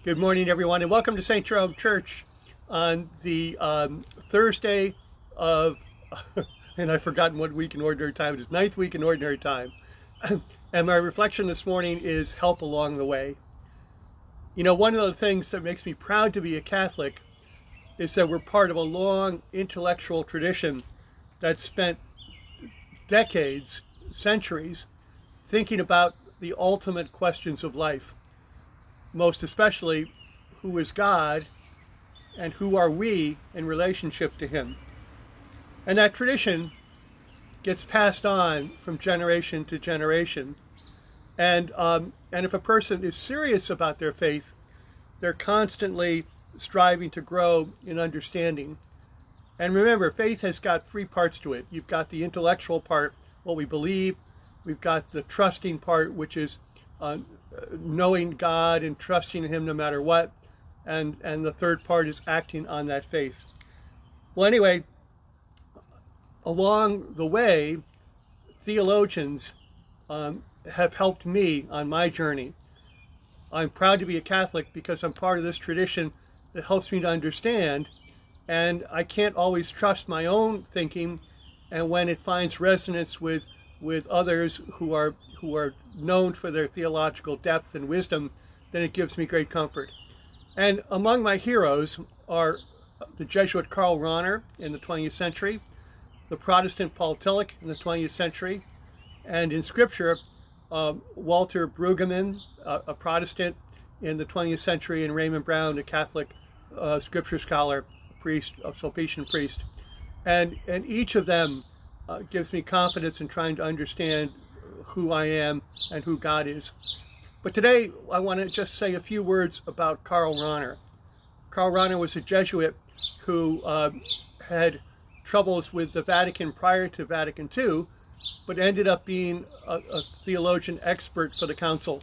Good morning, everyone, and welcome to St. Jerome Church on the Thursday of, and I've forgotten what week in Ordinary Time it is, ninth week in Ordinary Time. And my reflection this morning is help along the way. You know, one of the things that makes me proud to be a Catholic is that we're part of a long intellectual tradition that spent decades, centuries, thinking about the ultimate questions of life. Most especially, who is God and who are we in relationship to Him? And that tradition gets passed on from generation to generation. And if a person is serious about their faith, they're constantly striving to grow in understanding. And remember, faith has got three parts to it. You've got the intellectual part, what we believe. We've got the trusting part, which is knowing God and trusting Him no matter what. And the third part is acting on that faith. Well, anyway, along the way, theologians have helped me on my journey. I'm proud to be a Catholic because I'm part of this tradition that helps me to understand, and I can't always trust my own thinking, and when it finds resonance with others who are known for their theological depth and wisdom, then it gives me great comfort. And among my heroes are the Jesuit Karl Rahner in the 20th century, the Protestant Paul Tillich in the 20th century, and in Scripture, Walter Brueggemann, a Protestant in the 20th century, and Raymond Brown, a Catholic Scripture scholar, priest, a Sulpician priest. And each of them gives me confidence in trying to understand who I am and who God is. But today I want to just say a few words about Karl Rahner. Karl Rahner was a Jesuit who had troubles with the Vatican prior to Vatican II, but ended up being a theologian expert for the Council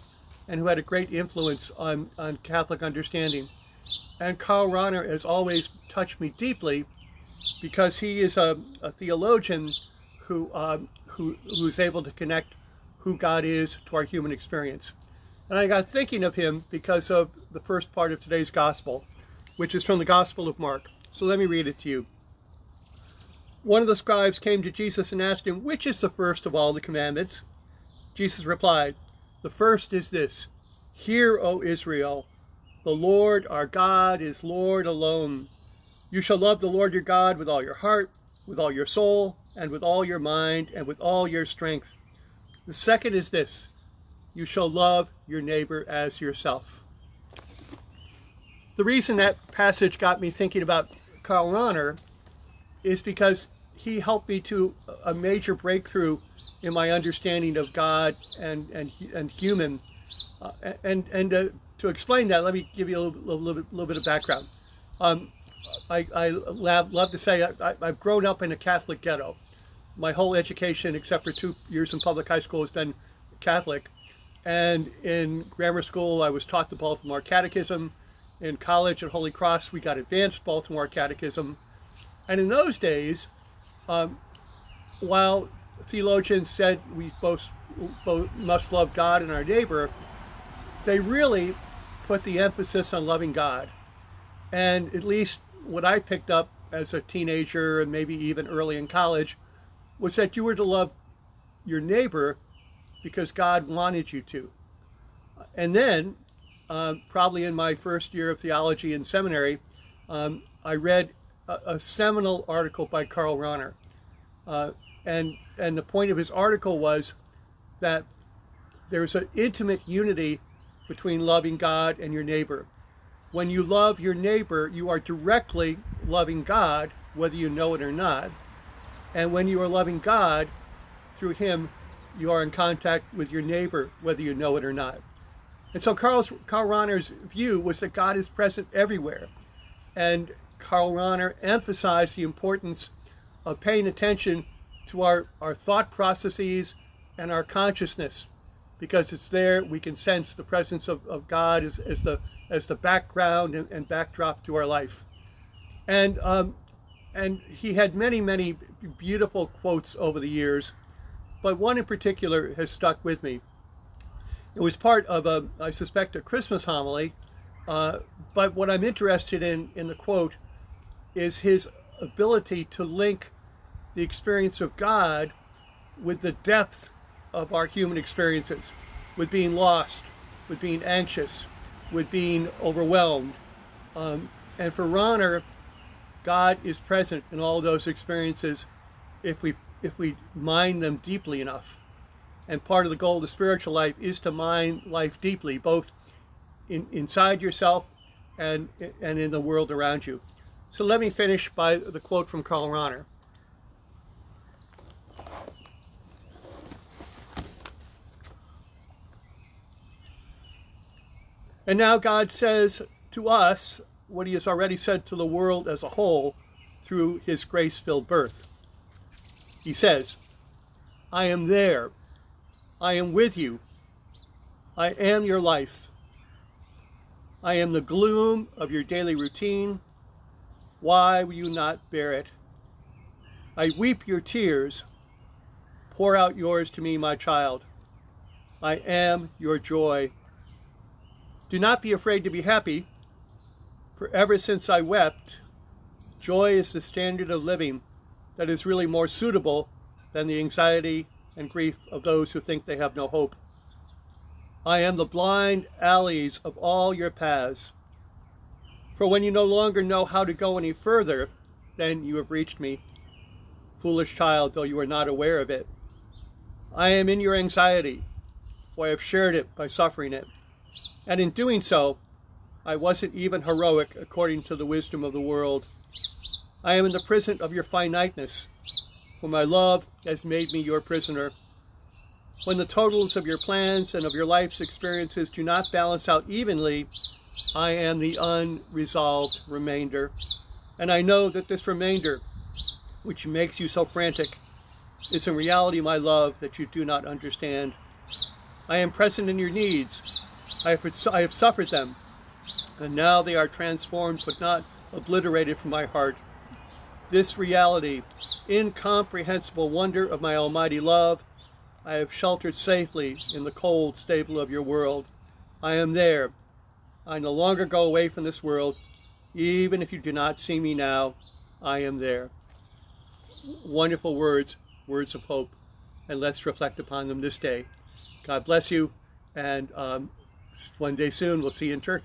and who had a great influence on Catholic understanding. And Karl Rahner has always touched me deeply because he is a theologian who's able to connect who God is to our human experience. And I got thinking of him because of the first part of today's gospel, which is from the Gospel of Mark. So let me read it to you. One of the scribes came to Jesus and asked him, "Which is the first of all the commandments?" Jesus replied, "The first is this: Hear, O Israel, the Lord our God is Lord alone. You shall love the Lord your God with all your heart, with all your soul, and with all your mind, and with all your strength. The second is this: you shall love your neighbor as yourself." The reason that passage got me thinking about Karl Rahner is because he helped me to a major breakthrough in my understanding of God and human. To explain that, let me give you a little bit of background. I love to say I've grown up in a Catholic ghetto. My whole education, except for 2 years in public high school, has been Catholic. And in grammar school, I was taught the Baltimore Catechism. In college at Holy Cross, we got advanced Baltimore Catechism. And in those days, while theologians said we both must love God and our neighbor, they really put the emphasis on loving God. And at least what I picked up as a teenager and maybe even early in college was that you were to love your neighbor because God wanted you to. And then, probably in my first year of theology in seminary, I read a seminal article by Karl Rahner. And the point of his article was that there's an intimate unity between loving God and your neighbor. When you love your neighbor, you are directly loving God, whether you know it or not. And when you are loving God, through Him, you are in contact with your neighbor, whether you know it or not. And so Karl Rahner's view was that God is present everywhere. And Karl Rahner emphasized the importance of paying attention to our thought processes and our consciousness, because it's there we can sense the presence of God as the background and backdrop to our life. And he had many beautiful quotes over the years, but one in particular has stuck with me. It was part of I suspect, a Christmas homily But what I'm interested in the quote is his ability to link the experience of God with the depth of our human experiences, with being lost, with being anxious, with being overwhelmed. And for Rahner, God is present in all those experiences if we mind them deeply enough. And part of the goal of the spiritual life is to mind life deeply, both inside yourself and in the world around you. So let me finish by the quote from Karl Rahner. And now God says to us what he has already said to the world as a whole through his grace-filled birth. He says, I am there. I am with you. I am your life. I am the gloom of your daily routine. Why will you not bear it? I weep your tears. Pour out yours to me, my child. I am your joy. Do not be afraid to be happy, for ever since I wept, joy is the standard of living that is really more suitable than the anxiety and grief of those who think they have no hope. I am the blind alleys of all your paths. For when you no longer know how to go any further, then you have reached me, foolish child, though you are not aware of it. I am in your anxiety, for I have shared it by suffering it. And in doing so, I wasn't even heroic according to the wisdom of the world. I am in the prison of your finiteness, for my love has made me your prisoner. When the totals of your plans and of your life's experiences do not balance out evenly, I am the unresolved remainder. And I know that this remainder, which makes you so frantic, is in reality my love that you do not understand. I am present in your needs. I have suffered them, and now they are transformed but not obliterated from my heart. This reality, incomprehensible wonder of my almighty love, I have sheltered safely in the cold stable of your world. I am there. I no longer go away from this world. Even if you do not see me now, I am there. Wonderful words, words of hope, and let's reflect upon them this day. God bless you, and one day soon we'll see you in church.